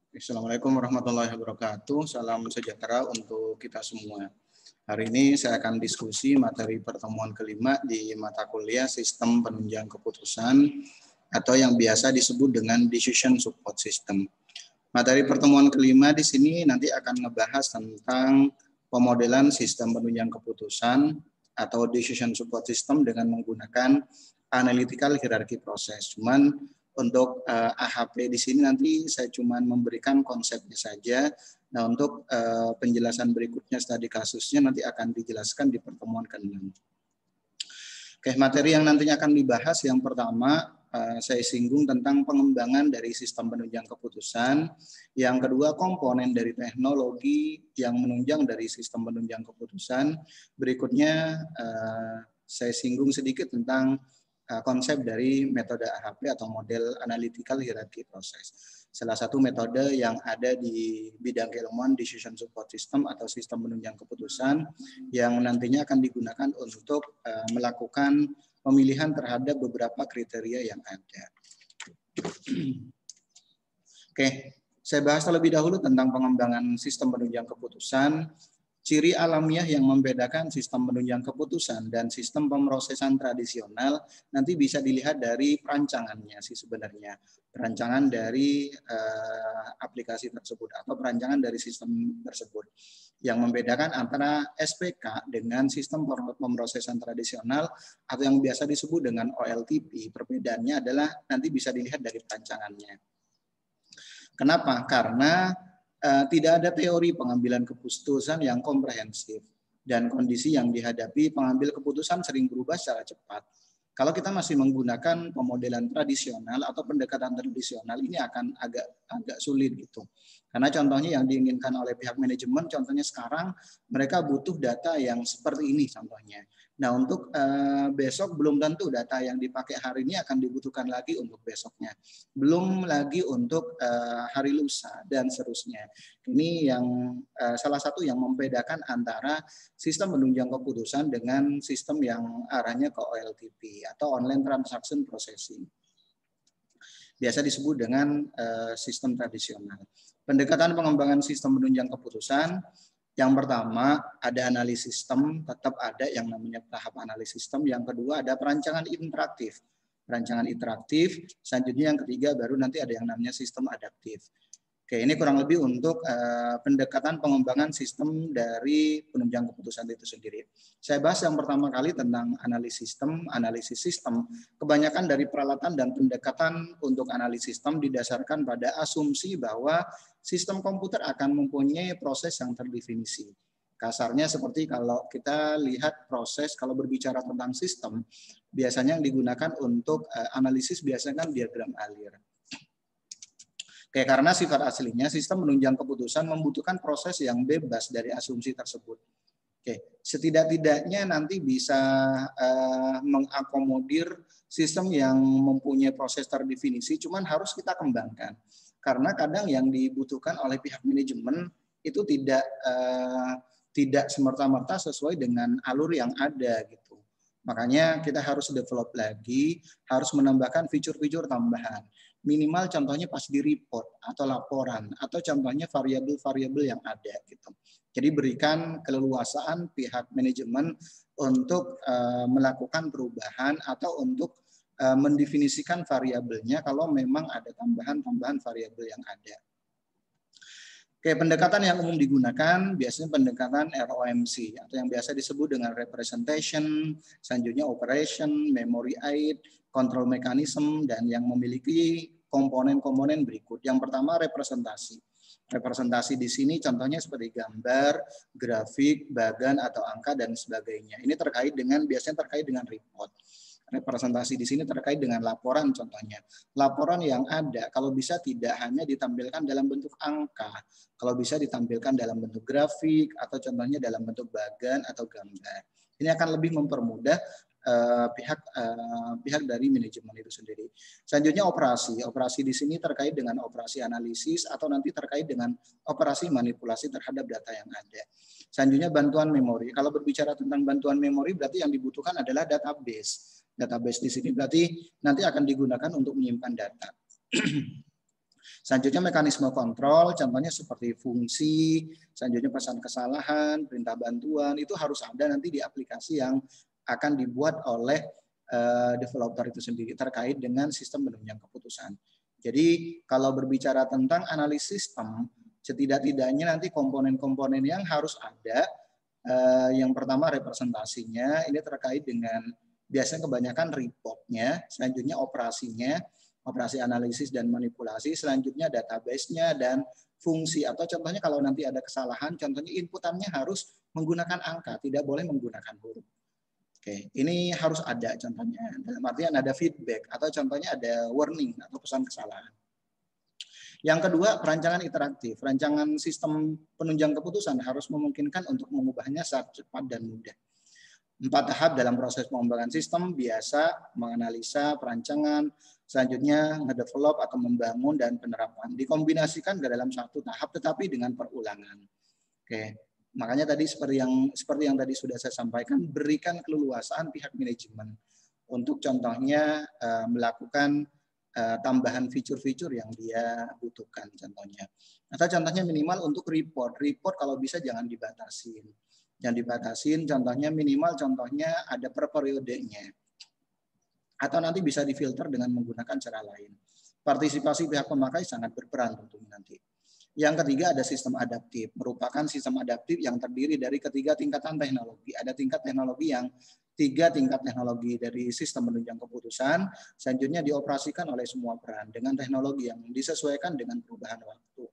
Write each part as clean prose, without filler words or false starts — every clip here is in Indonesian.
Assalamualaikum warahmatullahi wabarakatuh. Salam sejahtera untuk kita semua. Hari ini saya akan diskusi materi pertemuan kelima di mata kuliah Sistem Penunjang Keputusan atau yang biasa disebut dengan Decision Support System. Materi pertemuan kelima di sini nanti akan ngebahas tentang pemodelan sistem penunjang keputusan atau Decision Support System dengan menggunakan analytical hierarchy proses. Cuman untuk AHP di sini nanti saya cuma memberikan konsepnya saja. Nah, untuk penjelasan berikutnya studi kasusnya nanti akan dijelaskan di pertemuan ke-6. Oke, materi yang nantinya akan dibahas yang pertama saya singgung tentang pengembangan dari sistem penunjang keputusan. Yang kedua, komponen dari teknologi yang menunjang dari sistem penunjang keputusan. Berikutnya saya singgung sedikit tentang konsep dari metode AHP atau model analytical hierarchy process. Salah satu metode yang ada di bidang keilmuan decision support system atau sistem penunjang keputusan yang nantinya akan digunakan untuk melakukan pemilihan terhadap beberapa kriteria yang ada. Oke, saya bahas terlebih dahulu tentang pengembangan sistem penunjang keputusan. Ciri alamiah yang membedakan sistem penunjang keputusan dan sistem pemrosesan tradisional nanti bisa dilihat dari perancangannya sih sebenarnya. Perancangan dari aplikasi tersebut atau perancangan dari sistem tersebut. Yang membedakan antara SPK dengan sistem pemrosesan tradisional atau yang biasa disebut dengan OLTP. Perbedaannya adalah nanti bisa dilihat dari perancangannya. Kenapa? Karena tidak ada teori pengambilan keputusan yang komprehensif dan kondisi yang dihadapi pengambil keputusan sering berubah secara cepat. Kalau kita masih menggunakan pemodelan tradisional atau pendekatan tradisional ini akan agak sulit gitu. Karena contohnya yang diinginkan oleh pihak manajemen, contohnya sekarang mereka butuh data yang seperti ini contohnya. Nah, untuk besok belum tentu data yang dipakai hari ini akan dibutuhkan lagi untuk besoknya. Belum lagi untuk hari lusa dan seterusnya. Ini yang salah satu yang membedakan antara sistem penunjang keputusan dengan sistem yang arahnya ke OLTP atau Online Transaction Processing. Biasa disebut dengan sistem tradisional. Pendekatan pengembangan sistem penunjang keputusan. Yang pertama ada analisis sistem, tetap ada yang namanya tahap analisis sistem. Yang kedua ada perancangan interaktif. Perancangan interaktif, selanjutnya yang ketiga baru nanti ada yang namanya sistem adaptif. Oke, ini kurang lebih untuk pendekatan pengembangan sistem dari penunjang keputusan itu sendiri. Saya bahas yang pertama kali tentang analisis sistem. Analisis sistem, kebanyakan dari peralatan dan pendekatan untuk analisis sistem didasarkan pada asumsi bahwa sistem komputer akan mempunyai proses yang terdefinisi. Kasarnya seperti kalau kita lihat proses, kalau berbicara tentang sistem, biasanya yang digunakan untuk analisis biasanya kan diagram alir. Oke, karena sifat aslinya sistem penunjang keputusan membutuhkan proses yang bebas dari asumsi tersebut. Oke, setidak-tidaknya nanti bisa mengakomodir sistem yang mempunyai proses terdefinisi, cuman harus kita kembangkan. Karena kadang yang dibutuhkan oleh pihak manajemen itu tidak semerta-merta sesuai dengan alur yang ada gitu. Makanya kita harus develop lagi, harus menambahkan fitur-fitur tambahan. Minimal contohnya pas di report atau laporan atau contohnya variabel-variabel yang ada gitu. Jadi berikan keleluasaan pihak manajemen untuk melakukan perubahan atau untuk mendefinisikan variabelnya kalau memang ada tambahan-tambahan variabel yang ada. Oke, pendekatan yang umum digunakan biasanya pendekatan ROMC atau yang biasa disebut dengan representation, selanjutnya operation, memory aid, control mechanism, dan yang memiliki komponen-komponen berikut. Yang pertama representasi. Representasi di sini contohnya seperti gambar, grafik, bagan atau angka dan sebagainya. Ini biasanya terkait dengan report. Representasi di sini terkait dengan laporan contohnya. Laporan yang ada kalau bisa tidak hanya ditampilkan dalam bentuk angka, kalau bisa ditampilkan dalam bentuk grafik atau contohnya dalam bentuk bagan atau gambar. Ini akan lebih mempermudah pihak dari manajemen itu sendiri. Selanjutnya operasi. Operasi di sini terkait dengan operasi analisis atau nanti terkait dengan operasi manipulasi terhadap data yang ada. Selanjutnya bantuan memori. Kalau berbicara tentang bantuan memori berarti yang dibutuhkan adalah database. Database di sini berarti nanti akan digunakan untuk menyimpan data. Selanjutnya mekanisme kontrol, contohnya seperti fungsi, selanjutnya pesan kesalahan, perintah bantuan, itu harus ada nanti di aplikasi yang akan dibuat oleh developer itu sendiri terkait dengan sistem penunjang keputusan. Jadi kalau berbicara tentang analisis sistem, setidak-tidaknya nanti komponen-komponen yang harus ada, yang pertama representasinya, ini terkait dengan biasanya kebanyakan reportnya, selanjutnya operasinya, operasi analisis dan manipulasi, selanjutnya database-nya dan fungsi, atau contohnya kalau nanti ada kesalahan, contohnya inputannya harus menggunakan angka, tidak boleh menggunakan huruf. Oke, ini harus ada contohnya, dalam artian ada feedback, atau contohnya ada warning atau pesan kesalahan. Yang kedua, perancangan interaktif. Rancangan sistem penunjang keputusan harus memungkinkan untuk mengubahnya saat cepat dan mudah. 4 tahap dalam proses pengembangan sistem, biasa, menganalisa, perancangan, selanjutnya ngedevelop atau membangun dan penerapan. Dikombinasikan ke dalam satu tahap tetapi dengan perulangan. Oke. Makanya tadi seperti yang tadi sudah saya sampaikan, berikan keleluasaan pihak manajemen untuk contohnya melakukan tambahan fitur-fitur yang dia butuhkan contohnya. Atau contohnya minimal untuk report kalau bisa jangan dibatasin. Yang dibatasin contohnya minimal contohnya ada per periodenya. Atau nanti bisa difilter dengan menggunakan cara lain. Partisipasi pihak pemakai sangat berperan tentunya nanti. Yang ketiga ada sistem adaptif. Merupakan sistem adaptif yang terdiri dari ketiga tingkatan teknologi. Ada tingkat teknologi yang 3 tingkat teknologi dari sistem penunjang keputusan. Selanjutnya dioperasikan oleh semua peran dengan teknologi yang disesuaikan dengan perubahan waktu.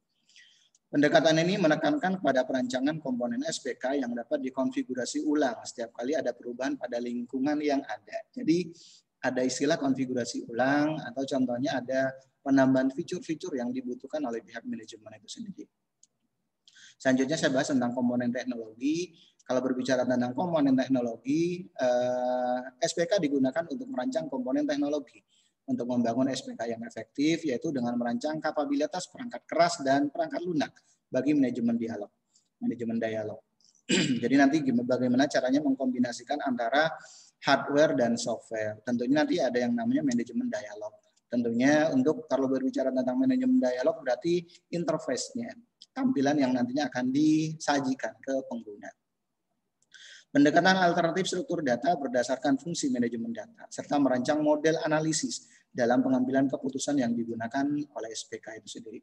Pendekatan ini menekankan pada perancangan komponen SPK yang dapat dikonfigurasi ulang setiap kali ada perubahan pada lingkungan yang ada. Jadi ada istilah konfigurasi ulang atau contohnya ada penambahan fitur-fitur yang dibutuhkan oleh pihak manajemen itu sendiri. Selanjutnya saya bahas tentang komponen teknologi. Kalau berbicara tentang komponen teknologi, SPK digunakan untuk merancang komponen teknologi. Untuk membangun SPK yang efektif, yaitu dengan merancang kapabilitas perangkat keras dan perangkat lunak bagi manajemen dialog. Jadi nanti bagaimana caranya mengkombinasikan antara hardware dan software. Tentunya nanti ada yang namanya manajemen dialog. Tentunya untuk kalau berbicara tentang manajemen dialog berarti interface-nya, tampilan yang nantinya akan disajikan ke pengguna. Pendekatan alternatif struktur data berdasarkan fungsi manajemen data, serta merancang model analisis dalam pengambilan keputusan yang digunakan oleh SPK itu sendiri.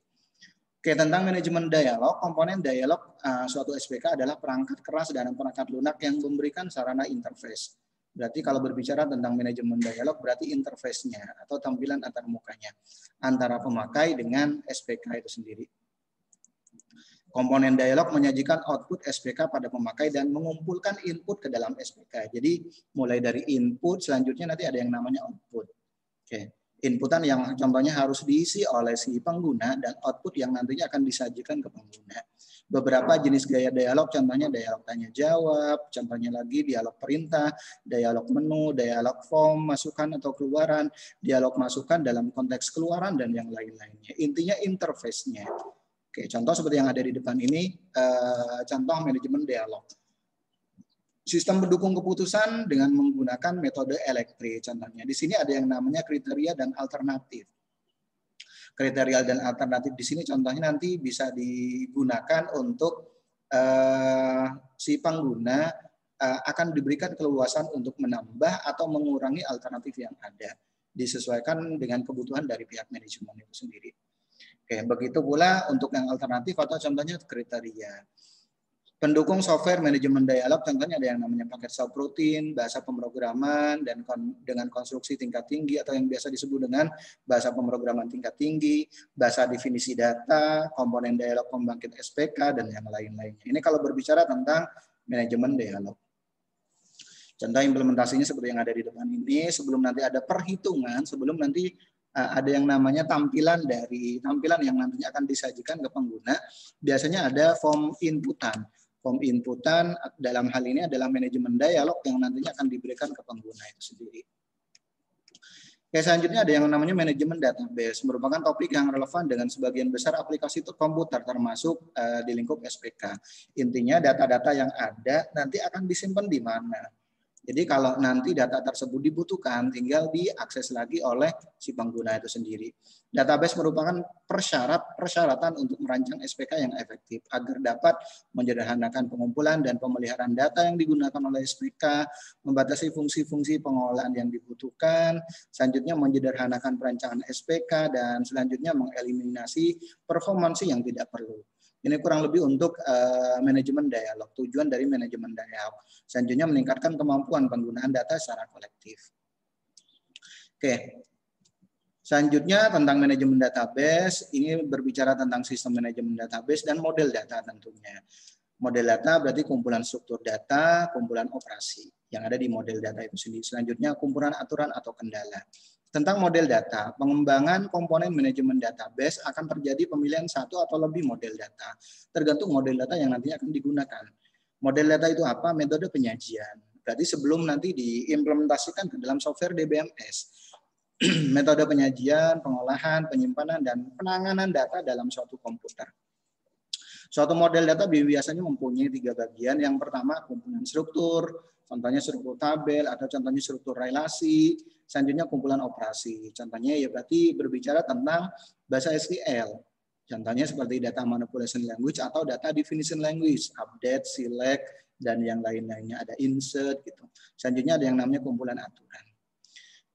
Oke, tentang manajemen dialog, komponen dialog suatu SPK adalah perangkat keras dan perangkat lunak yang memberikan sarana interface. Berarti kalau berbicara tentang manajemen dialog, berarti interface-nya atau tampilan antarmukanya antara pemakai dengan SPK itu sendiri. Komponen dialog menyajikan output SPK pada pemakai dan mengumpulkan input ke dalam SPK. Jadi mulai dari input, selanjutnya nanti ada yang namanya output. Oke. Inputan yang contohnya harus diisi oleh si pengguna dan output yang nantinya akan disajikan ke pengguna. Beberapa jenis gaya dialog, contohnya dialog tanya jawab, contohnya lagi dialog perintah, dialog menu, dialog form, masukan atau keluaran, dialog masukan dalam konteks keluaran dan yang lain-lainnya. Intinya interface-nya. Oke, contoh seperti yang ada di depan ini, contoh manajemen dialog. Sistem pendukung keputusan dengan menggunakan metode elektrik, contohnya. Di sini ada yang namanya kriteria dan alternatif. Kriteria dan alternatif di sini contohnya nanti bisa digunakan untuk si pengguna akan diberikan keleluasan untuk menambah atau mengurangi alternatif yang ada. Disesuaikan dengan kebutuhan dari pihak manajemen itu sendiri. Oke, begitu pula untuk yang alternatif atau contohnya kriteria. Pendukung software manajemen dialog contohnya ada yang namanya paket subroutine, bahasa pemrograman, dan dengan konstruksi tingkat tinggi atau yang biasa disebut dengan bahasa pemrograman tingkat tinggi, bahasa definisi data, komponen dialog pembangkit SPK, dan yang lain-lainnya. Ini kalau berbicara tentang manajemen dialog. Contoh implementasinya seperti yang ada di depan ini, sebelum nanti ada perhitungan, sebelum nanti ada yang namanya tampilan yang nantinya akan disajikan ke pengguna, biasanya ada form inputan. Form inputan dalam hal ini adalah manajemen dialog yang nantinya akan diberikan ke pengguna itu sendiri. Oke, selanjutnya ada yang namanya manajemen database, merupakan topik yang relevan dengan sebagian besar aplikasi komputer termasuk di lingkup SPK. Intinya data-data yang ada nanti akan disimpan di mana. Jadi kalau nanti data tersebut dibutuhkan, tinggal diakses lagi oleh si pengguna itu sendiri. Database merupakan persyaratan untuk merancang SPK yang efektif agar dapat menyederhanakan pengumpulan dan pemeliharaan data yang digunakan oleh SPK, membatasi fungsi-fungsi pengolahan yang dibutuhkan, selanjutnya menyederhanakan perancangan SPK, dan selanjutnya mengeliminasi performansi yang tidak perlu. Ini kurang lebih untuk manajemen dialog, tujuan dari manajemen dialog. Selanjutnya meningkatkan kemampuan penggunaan data secara kolektif. Oke. Selanjutnya tentang manajemen database, ini berbicara tentang sistem manajemen database dan model data tentunya. Model data berarti kumpulan struktur data, kumpulan operasi yang ada di model data itu sendiri. Selanjutnya kumpulan aturan atau kendala. Tentang model data, pengembangan komponen manajemen database akan terjadi pemilihan satu atau lebih model data, tergantung model data yang nantinya akan digunakan. Model data itu apa? Metode penyajian. Berarti sebelum nanti diimplementasikan ke dalam software DBMS, metode penyajian, pengolahan, penyimpanan, dan penanganan data dalam suatu komputer. Suatu model data biasanya mempunyai 3 bagian. Yang pertama, kumpulan struktur, contohnya struktur tabel, atau contohnya struktur relasi. Selanjutnya kumpulan operasi. Contohnya ya berarti berbicara tentang bahasa SQL. Contohnya seperti data manipulation language atau data definition language, update, select, dan yang lain-lainnya. Ada insert gitu. Selanjutnya ada yang namanya kumpulan aturan.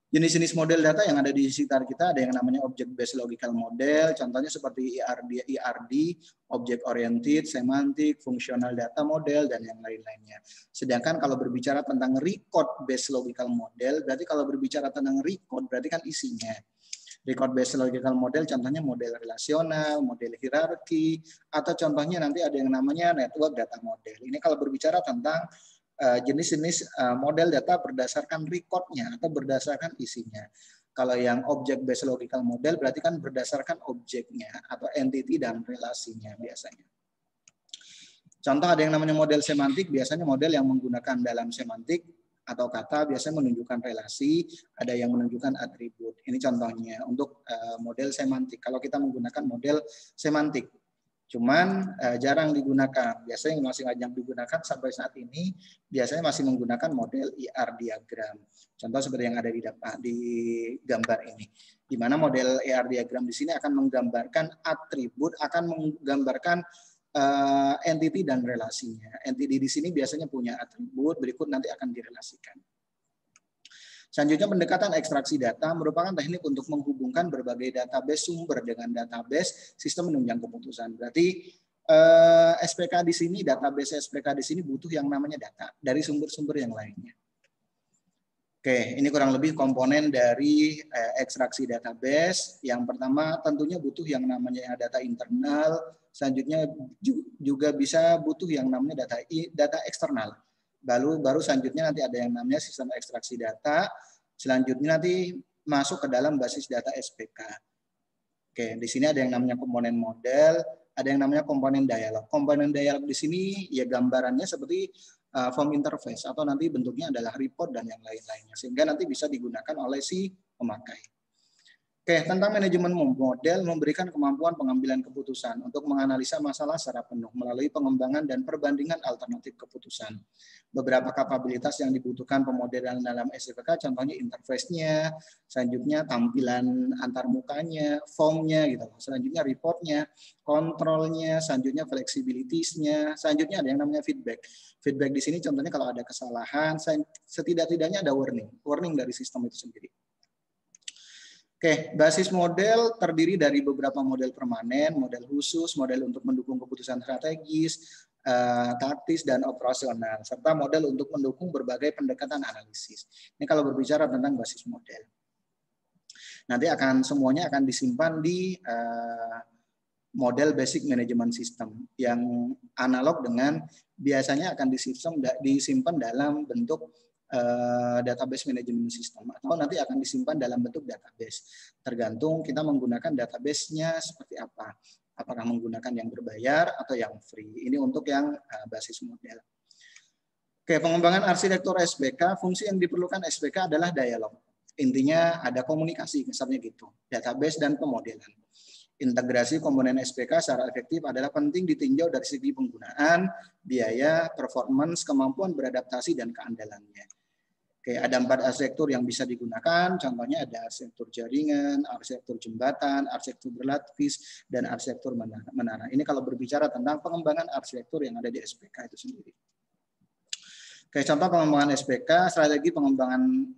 Jenis-jenis model data yang ada di sekitar kita ada yang namanya object based logical model, contohnya seperti ERD, object oriented, semantic, functional data model, dan yang lain-lainnya. Sedangkan kalau berbicara tentang record based logical model, berarti kalau berbicara tentang record berarti kan isinya. Record based logical model contohnya model relasional, model hierarki, atau contohnya nanti ada yang namanya network data model. Ini kalau berbicara tentang jenis-jenis model data berdasarkan recordnya atau berdasarkan isinya. Kalau yang object based logical model berarti kan berdasarkan objeknya atau entity dan relasinya biasanya. Contoh ada yang namanya model semantik, biasanya model yang menggunakan dalam semantik atau kata biasanya menunjukkan relasi, ada yang menunjukkan atribut. Ini contohnya untuk model semantik. Kalau kita menggunakan model semantik, cuman jarang digunakan. Biasanya yang masih banyak digunakan sampai saat ini biasanya masih menggunakan model ER diagram. Contoh seperti yang ada di gambar ini. Di mana model ER diagram di sini akan menggambarkan atribut, akan menggambarkan entity dan relasinya. Entity di sini biasanya punya atribut, berikut nanti akan direlasikan. Selanjutnya pendekatan ekstraksi data merupakan teknik untuk menghubungkan berbagai database sumber dengan database sistem menunjang keputusan. Berarti SPK di sini, database SPK di sini butuh yang namanya data dari sumber-sumber yang lainnya. Oke, ini kurang lebih komponen dari ekstraksi database. Yang pertama tentunya butuh yang namanya data internal, selanjutnya juga bisa butuh yang namanya data eksternal. Baru selanjutnya nanti ada yang namanya sistem ekstraksi data. Selanjutnya nanti masuk ke dalam basis data SPK. Oke, di sini ada yang namanya komponen model, ada yang namanya komponen dialog. Komponen dialog di sini ya gambarannya seperti form interface atau nanti bentuknya adalah report dan yang lain-lainnya sehingga nanti bisa digunakan oleh si pemakai. Oke, tentang manajemen model memberikan kemampuan pengambilan keputusan untuk menganalisa masalah secara penuh melalui pengembangan dan perbandingan alternatif keputusan. Beberapa kapabilitas yang dibutuhkan pemodelan dalam SPK, contohnya interface-nya, selanjutnya tampilan antar mukanya, formnya, gitu. Selanjutnya reportnya, kontrolnya, selanjutnya flexibility-nya, selanjutnya ada yang namanya feedback. Feedback di sini contohnya kalau ada kesalahan, setidak-tidaknya ada warning dari sistem itu sendiri. Oke, basis model terdiri dari beberapa model permanen, model khusus, model untuk mendukung keputusan strategis, taktis, dan operasional, serta model untuk mendukung berbagai pendekatan analisis. Ini kalau berbicara tentang basis model. Nanti semuanya akan disimpan di model basic management system yang analog dengan biasanya akan disimpan dalam bentuk database management system atau nanti akan disimpan dalam bentuk database. Tergantung kita menggunakan database-nya seperti apa. Apakah menggunakan yang berbayar atau yang free. Ini untuk yang basis model. Oke, pengembangan arsitektur SPK, fungsi yang diperlukan SPK adalah dialog. Intinya ada komunikasi, misalnya gitu. Database dan pemodelan. Integrasi komponen SPK secara efektif adalah penting ditinjau dari segi penggunaan, biaya, performance, kemampuan beradaptasi, dan keandalannya. Oke, ada 4 arsitektur yang bisa digunakan, contohnya ada arsitektur jaringan, arsitektur jembatan, arsitektur berlapis, dan arsitektur menara. Ini kalau berbicara tentang pengembangan arsitektur yang ada di SPK itu sendiri. Oke, contoh pengembangan SPK, strategi pengembangan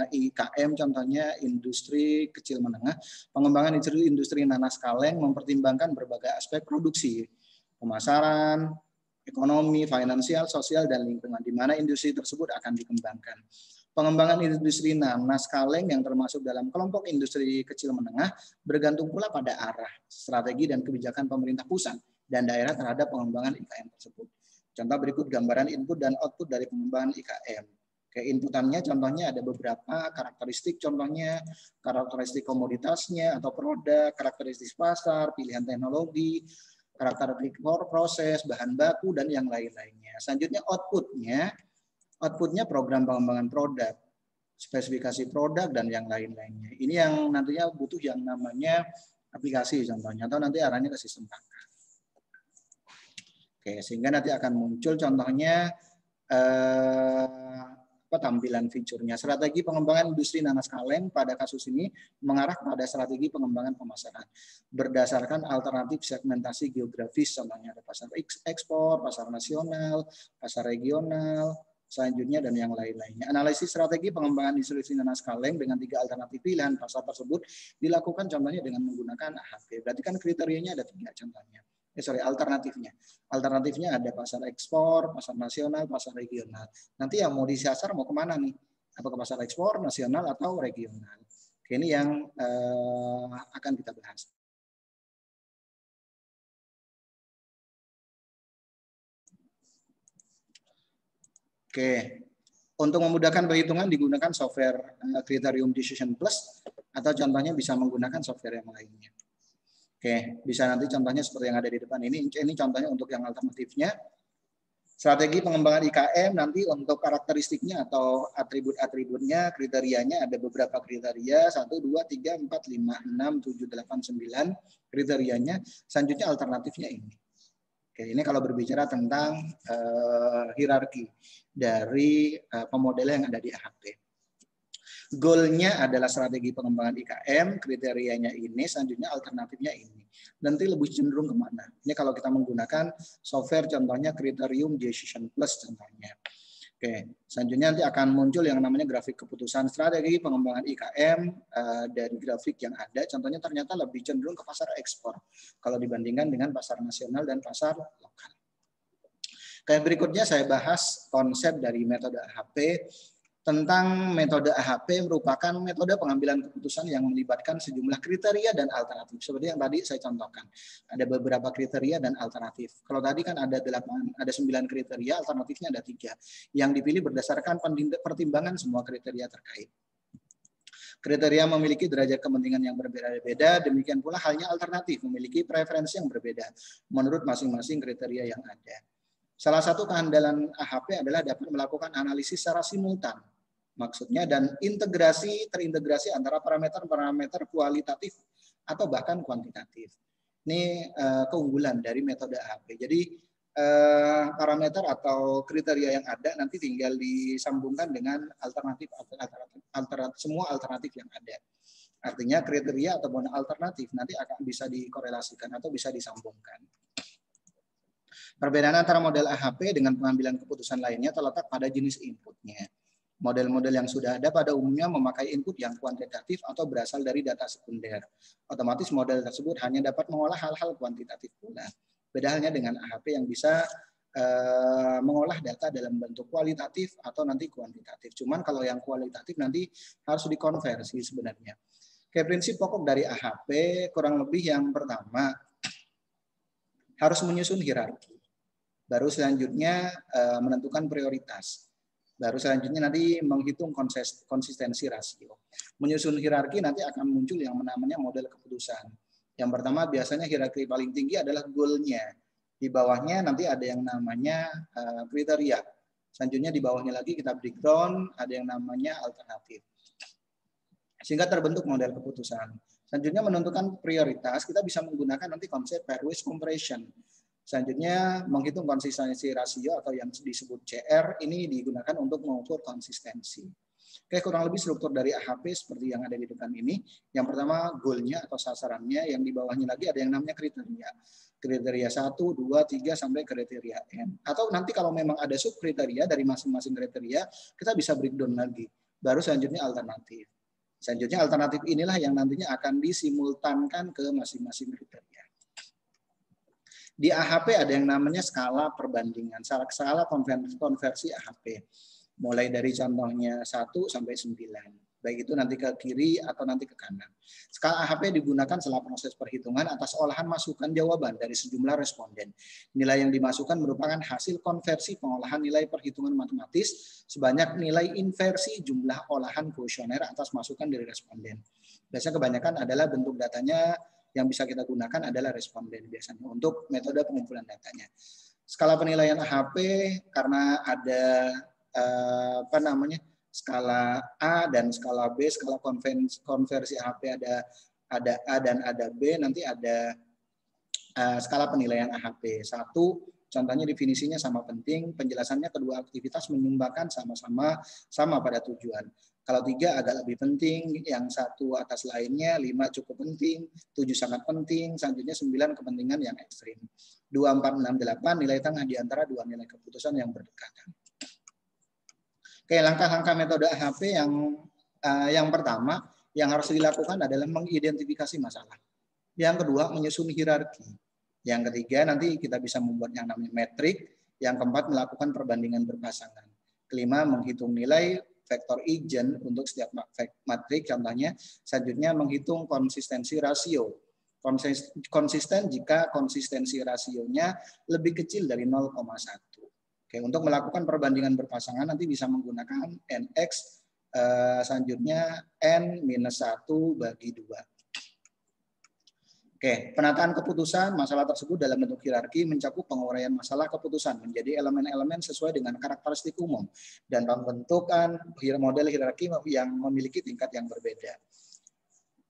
IKM, contohnya industri kecil menengah. Pengembangan industri nanas kaleng mempertimbangkan berbagai aspek produksi, pemasaran, ekonomi, finansial, sosial, dan lingkungan, di mana industri tersebut akan dikembangkan. Pengembangan industri nanas kaleng yang termasuk dalam kelompok industri kecil menengah bergantung pula pada arah, strategi, dan kebijakan pemerintah pusat dan daerah terhadap pengembangan IKM tersebut. Contoh berikut gambaran input dan output dari pengembangan IKM. Kayak inputannya contohnya ada beberapa karakteristik, contohnya karakteristik komoditasnya atau produk, karakteristik pasar, pilihan teknologi, karakteristik proses, bahan baku, dan yang lain-lainnya. Selanjutnya outputnya program pengembangan produk, spesifikasi produk, dan yang lain-lainnya. Ini yang nantinya butuh yang namanya aplikasi contohnya, atau nanti arahnya ke sistem perangkat. Oke, sehingga nanti akan muncul contohnya tampilan fiturnya. Strategi pengembangan industri nanas kaleng pada kasus ini mengarah pada strategi pengembangan pemasaran berdasarkan alternatif segmentasi geografis, contohnya ada pasar ekspor, pasar nasional, pasar regional, selanjutnya, dan yang lain-lainnya. Analisis strategi pengembangan industri nanas kaleng dengan 3 alternatif pilihan pasar tersebut dilakukan contohnya dengan menggunakan AHP. Berarti kan kriterianya ada 3 contohnya. Alternatifnya. Alternatifnya ada pasar ekspor, pasar nasional, pasar regional. Nanti yang mau disasar mau kemana nih? Apakah pasar ekspor, nasional, atau regional? Ini yang akan kita bahas. Oke, untuk memudahkan perhitungan digunakan software Criterium Decision Plus, atau contohnya bisa menggunakan software yang lainnya. Oke, bisa nanti contohnya seperti yang ada di depan ini. Ini contohnya untuk yang alternatifnya. Strategi pengembangan IKM nanti untuk karakteristiknya atau atribut-atributnya, kriterianya ada beberapa kriteria, 1, 2, 3, 4, 5, 6, 7, 8, 9 kriterianya. Selanjutnya alternatifnya ini. Oke, ini kalau berbicara tentang hierarki dari pemodelan yang ada di AHP. Goalnya adalah strategi pengembangan IKM, kriterianya ini, selanjutnya alternatifnya ini. Nanti lebih cenderung kemana? Ini kalau kita menggunakan software contohnya Criterium Decision Plus contohnya. Oke, selanjutnya nanti akan muncul yang namanya grafik keputusan strategi pengembangan IKM dari grafik yang ada. Contohnya ternyata lebih cenderung ke pasar ekspor kalau dibandingkan dengan pasar nasional dan pasar lokal. Kayak berikutnya saya bahas konsep dari metode AHP. Tentang metode AHP merupakan metode pengambilan keputusan yang melibatkan sejumlah kriteria dan alternatif. Seperti yang tadi saya contohkan. Ada beberapa kriteria dan alternatif. Kalau tadi kan ada 9 kriteria, alternatifnya ada 3. Yang dipilih berdasarkan pertimbangan semua kriteria terkait. Kriteria memiliki derajat kepentingan yang berbeda-beda, demikian pula halnya alternatif memiliki preferensi yang berbeda menurut masing-masing kriteria yang ada. Salah satu keandalan AHP adalah dapat melakukan analisis secara simultan. Maksudnya dan terintegrasi antara parameter-parameter kualitatif atau bahkan kuantitatif. Ini keunggulan dari metode AHP. Jadi parameter atau kriteria yang ada nanti tinggal disambungkan dengan semua alternatif yang ada. Artinya kriteria ataupun alternatif nanti akan bisa dikorelasikan atau bisa disambungkan. Perbedaan antara model AHP dengan pengambilan keputusan lainnya terletak pada jenis inputnya. Model-model yang sudah ada pada umumnya memakai input yang kuantitatif atau berasal dari data sekunder. Otomatis model tersebut hanya dapat mengolah hal-hal kuantitatif pula. Beda halnya dengan AHP yang bisa mengolah data dalam bentuk kualitatif atau nanti kuantitatif. Cuman kalau yang kualitatif nanti harus dikonversi sebenarnya. Kayak prinsip pokok dari AHP kurang lebih yang pertama harus menyusun hierarki. Baru selanjutnya menentukan prioritas. Baru selanjutnya nanti menghitung konsistensi rasio. Menyusun hierarki nanti akan muncul yang namanya model keputusan. Yang pertama biasanya hierarki paling tinggi adalah goal-nya. Di bawahnya nanti ada yang namanya kriteria. Selanjutnya di bawahnya lagi kita breakdown, ada yang namanya alternatif. Sehingga terbentuk model keputusan. Selanjutnya menentukan prioritas, kita bisa menggunakan nanti konsep pairwise comparison. Selanjutnya menghitung konsistensi rasio atau yang disebut CR ini digunakan untuk mengukur konsistensi. Oke, kurang lebih struktur dari AHP seperti yang ada di depan ini. Yang pertama goalnya atau sasarannya, yang di bawahnya lagi ada yang namanya kriteria. Kriteria 1, 2, 3 sampai kriteria N. Atau nanti kalau memang ada sub kriteria dari masing-masing kriteria, kita bisa breakdown lagi. Baru selanjutnya alternatif. Selanjutnya alternatif inilah yang nantinya akan disimultankan ke masing-masing kriteria. Di AHP ada yang namanya skala perbandingan, skala konversi AHP. Mulai dari contohnya 1 sampai 9. Baik itu nanti ke kiri atau nanti ke kanan. Skala AHP digunakan setelah proses perhitungan atas olahan masukan jawaban dari sejumlah responden. Nilai yang dimasukkan merupakan hasil konversi pengolahan nilai perhitungan matematis sebanyak nilai inversi jumlah olahan kuesioner atas masukan dari responden. Biasanya kebanyakan adalah bentuk datanya yang bisa kita gunakan adalah responden biasanya untuk metode pengumpulan datanya. Skala penilaian AHP karena ada skala A dan skala B, skala konversi AHP ada A dan ada B, nanti ada skala penilaian AHP. 1, contohnya definisinya sama penting, penjelasannya kedua aktivitas menyumbangkan sama pada tujuan. Kalau 3 agak lebih penting, yang 1 atas lainnya, 5 cukup penting, 7 sangat penting, selanjutnya 9 kepentingan yang ekstrim. 2, 4, 6, 8 nilai tengah di antara dua nilai keputusan yang berdekatan. Oke, langkah-langkah metode AHP yang pertama yang harus dilakukan adalah mengidentifikasi masalah. Yang kedua, menyusun hierarki. Yang ketiga, nanti kita bisa membuat yang namanya metrik. Yang keempat, melakukan perbandingan berpasangan. Kelima, menghitung nilai vektor eigen untuk setiap matrik. Contohnya, selanjutnya menghitung konsistensi rasio. Konsisten jika konsistensi rasionya lebih kecil dari 0,1. Oke, untuk melakukan perbandingan berpasangan nanti bisa menggunakan NX, selanjutnya N-1 bagi 2. Oke, penataan keputusan masalah tersebut dalam bentuk hierarki mencakup penguraian masalah keputusan menjadi elemen-elemen sesuai dengan karakteristik umum dan pembentukan model hierarki yang memiliki tingkat yang berbeda.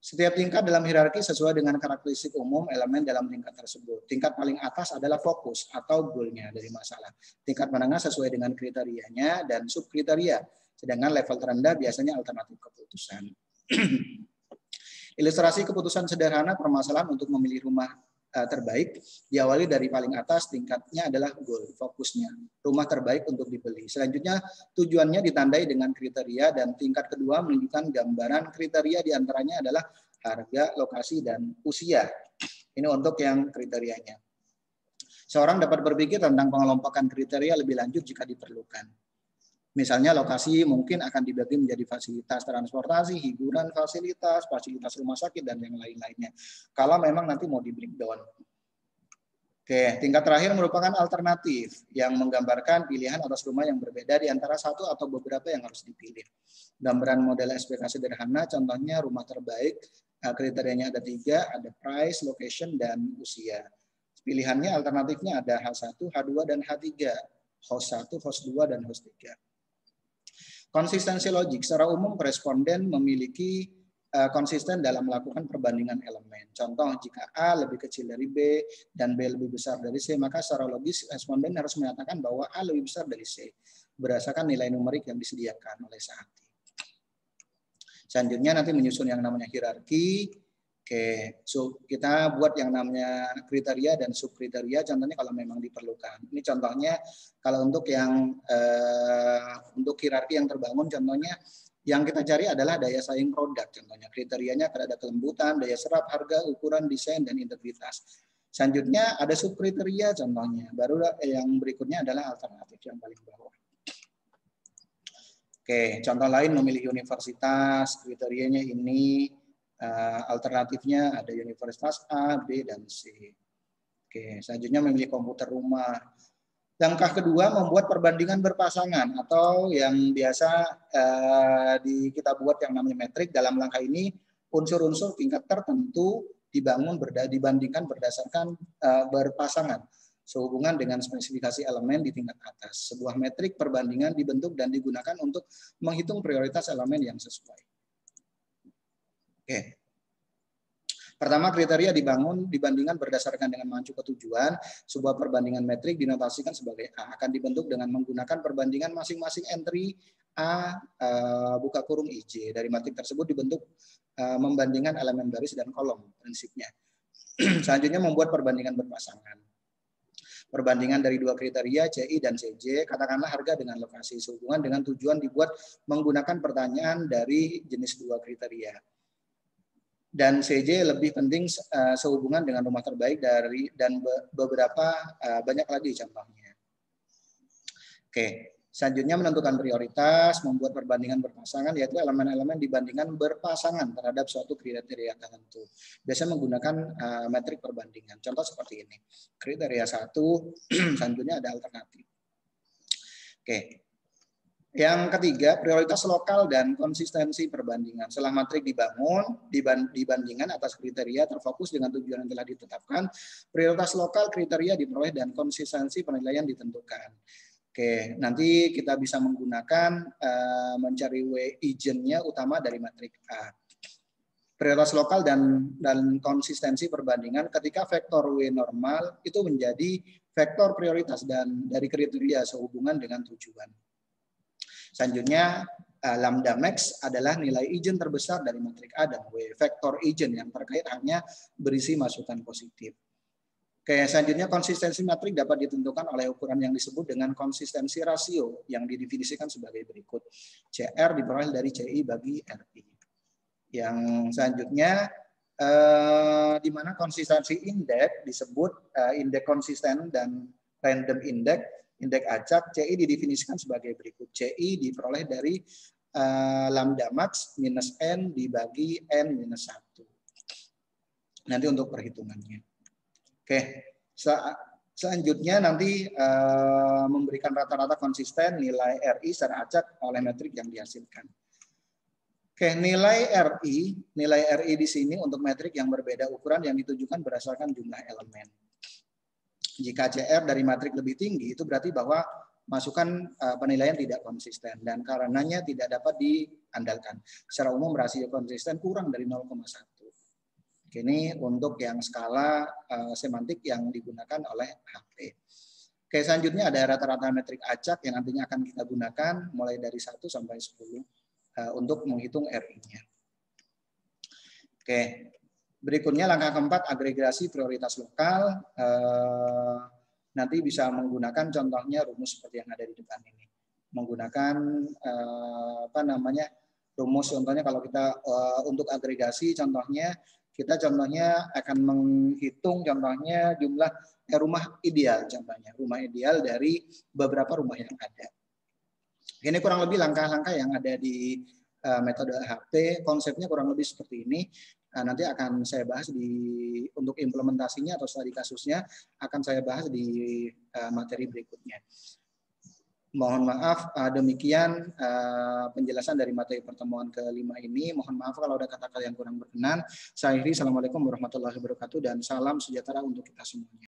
Setiap tingkat dalam hierarki sesuai dengan karakteristik umum elemen dalam tingkat tersebut. Tingkat paling atas adalah fokus atau goalnya dari masalah. Tingkat menengah sesuai dengan kriterianya dan subkriteria. Sedangkan level terendah biasanya alternatif keputusan. Ilustrasi keputusan sederhana permasalahan untuk memilih rumah terbaik diawali dari paling atas, tingkatnya adalah goal, fokusnya, rumah terbaik untuk dibeli. Selanjutnya tujuannya ditandai dengan kriteria dan tingkat kedua menunjukkan gambaran kriteria diantaranya adalah harga, lokasi, dan usia. Ini untuk yang kriterianya. Seorang dapat berpikir tentang pengelompokan kriteria lebih lanjut jika diperlukan. Misalnya lokasi mungkin akan dibagi menjadi fasilitas transportasi, hiburan, fasilitas rumah sakit, dan yang lain-lainnya. Kalau memang nanti mau di breakdown. Oke, tingkat terakhir merupakan alternatif yang menggambarkan pilihan atas rumah yang berbeda di antara satu atau beberapa yang harus dipilih. Gambaran model SPK sederhana, contohnya rumah terbaik, kriterianya ada 3, ada price, location, dan usia. Pilihannya alternatifnya ada H1, H2, dan H3. Host 1, host 2, dan host 3. Konsistensi logik, secara umum responden memiliki konsisten dalam melakukan perbandingan elemen. Contoh, jika A lebih kecil dari B dan B lebih besar dari C, maka secara logis responden harus menyatakan bahwa A lebih besar dari C, berdasarkan nilai numerik yang disediakan oleh Saati. Selanjutnya nanti menyusun yang namanya hierarki. Oke, so kita buat yang namanya kriteria dan subkriteria, contohnya kalau memang diperlukan. Ini contohnya kalau untuk yang untuk hierarki yang terbangun, contohnya yang kita cari adalah daya saing produk. Contohnya kriterianya ada kelembutan, daya serap, harga, ukuran, desain, dan integritas. Selanjutnya ada subkriteria contohnya. Baru yang berikutnya adalah alternatif yang paling bawah. Oke, contoh lain memilih universitas, kriterianya ini. Alternatifnya ada universitas A, B, dan C. Oke, selanjutnya memilih komputer rumah. Langkah kedua membuat perbandingan berpasangan atau yang biasa kita buat yang namanya metrik. Dalam langkah ini unsur-unsur tingkat tertentu dibandingkan berdasarkan berpasangan sehubungan dengan spesifikasi elemen di tingkat atas. Sebuah metrik perbandingan dibentuk dan digunakan untuk menghitung prioritas elemen yang sesuai. Oke. Pertama, kriteria dibangun dibandingkan berdasarkan dengan mengacu ke tujuan. Sebuah perbandingan metrik dinotasikan sebagai A. Akan dibentuk dengan menggunakan perbandingan masing-masing entry A buka kurung IJ. Dari matrik tersebut dibentuk membandingkan elemen baris dan kolom prinsipnya. Selanjutnya membuat perbandingan berpasangan. Perbandingan dari dua kriteria CI dan CJ, katakanlah harga dengan lokasi sehubungan dengan tujuan dibuat menggunakan pertanyaan dari jenis dua kriteria. Dan CJ lebih penting sehubungan dengan rumah terbaik dari dan beberapa banyak lagi contohnya. Oke, selanjutnya menentukan prioritas, membuat perbandingan berpasangan, yaitu elemen-elemen dibandingkan berpasangan terhadap suatu kriteria tertentu. Biasanya menggunakan metrik perbandingan. Contoh seperti ini. Kriteria 1, selanjutnya ada alternatif. Oke. Yang ketiga, prioritas lokal dan konsistensi perbandingan. Setelah matrik dibangun, dibandingkan atas kriteria terfokus dengan tujuan yang telah ditetapkan, prioritas lokal kriteria diperoleh dan konsistensi penilaian ditentukan. Oke, nanti kita bisa menggunakan mencari W ijennya utama dari matrik A. Prioritas lokal dan konsistensi perbandingan ketika vektor W normal itu menjadi vektor prioritas dan dari kriteria sehubungan dengan tujuan. Selanjutnya, lambda max adalah nilai ijen terbesar dari matrik A dan W. Vektor ijen yang terkait hanya berisi masukan positif. Oke, selanjutnya konsistensi matrik dapat ditentukan oleh ukuran yang disebut dengan konsistensi rasio yang didefinisikan sebagai berikut. CR diperoleh dari CI bagi RI. Yang selanjutnya, di mana konsistensi indeks disebut indeks konsisten dan random index. Indeks acak CI didefinisikan sebagai berikut. CI diperoleh dari lambda max minus N dibagi N minus 1. Nanti untuk perhitungannya. Oke, selanjutnya nanti memberikan rata-rata konsisten nilai RI secara acak oleh metrik yang dihasilkan. Oke, nilai RI di sini untuk metrik yang berbeda ukuran yang ditujukan berdasarkan jumlah elemen. Jika CR dari matrik lebih tinggi, itu berarti bahwa masukan penilaian tidak konsisten dan karenanya tidak dapat diandalkan. Secara umum rasio konsisten kurang dari 0,1. Ini untuk yang skala semantik yang digunakan oleh HP. Oke, selanjutnya ada rata-rata metrik acak yang nantinya akan kita gunakan mulai dari 1 sampai 10 untuk menghitung RI-nya. Oke. Berikutnya langkah keempat, agregasi prioritas lokal. Nanti bisa menggunakan contohnya rumus seperti yang ada di depan ini. Menggunakan rumus contohnya kalau kita untuk agregasi contohnya kita akan menghitung contohnya jumlah rumah ideal dari beberapa rumah yang ada. Ini kurang lebih langkah-langkah yang ada di metode HP. Konsepnya kurang lebih seperti ini. Nanti akan saya bahas untuk implementasinya atau studi kasusnya akan saya bahas di materi berikutnya. Mohon maaf, demikian penjelasan dari materi pertemuan kelima ini. Mohon maaf kalau ada kata-kata yang kurang berkenan. Saya akhiri, assalamualaikum warahmatullahi wabarakatuh dan salam sejahtera untuk kita semuanya.